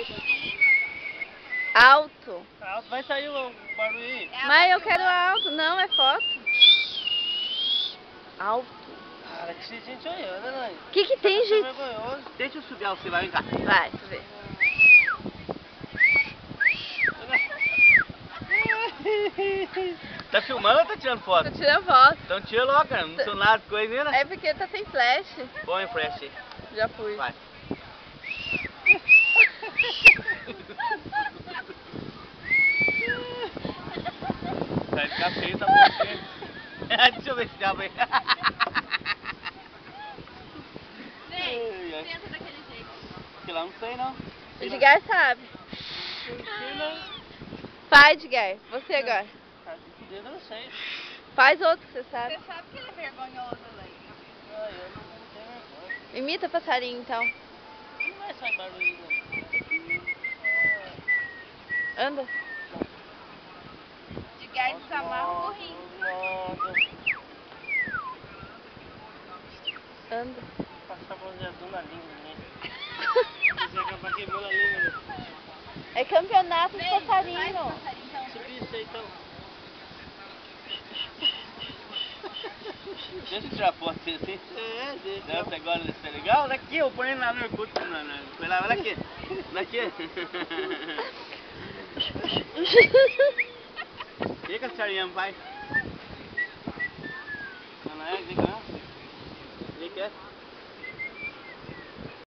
baixo? Alto. Alto, vai sair o barulho aí. Mas eu quero alto. Não, é foto. Alto. Cara, que gente olhando, né? O que tem, gente? Vergonhoso. Deixa eu subir ao celular, vem cá. Vai, deixa eu ver. Tá filmando ou tá tirando foto? Tô tirando foto. Então tira logo, cara. Não sou nada de coisa, né? É porque tá sem flash. Põe o flash aí. Já fui. Vai. Vai ficar feio, tá bom. Deixa eu ver se dá, velho. Tenta daquele jeito. Que lá não sei, não. Edgar sabe. Ensina. Faz, Edgar. Você agora. Eu não sei. Faz outro que você sabe. Você sabe que ele é vergonhoso, Leite. Ah, eu não tenho vergonha. Imita passarinho, então. Não vai sair barulho, não. Anda. Edgar desamarra o burrinho. Anda. Passar bronzeador na língua, né? Você acaba queimando a língua, né? É campeonato de Leite, faz passarinho. passarinho, então. Subir isso aí, então. Deixa eu tirar foto assim. É, deixa. Não, você gosta desse legal? Olha aqui, eu ponho lá no Orkut. Olha aqui. Olha aqui. Fica, Sariam, vai. Não é? Fica, não? Fica.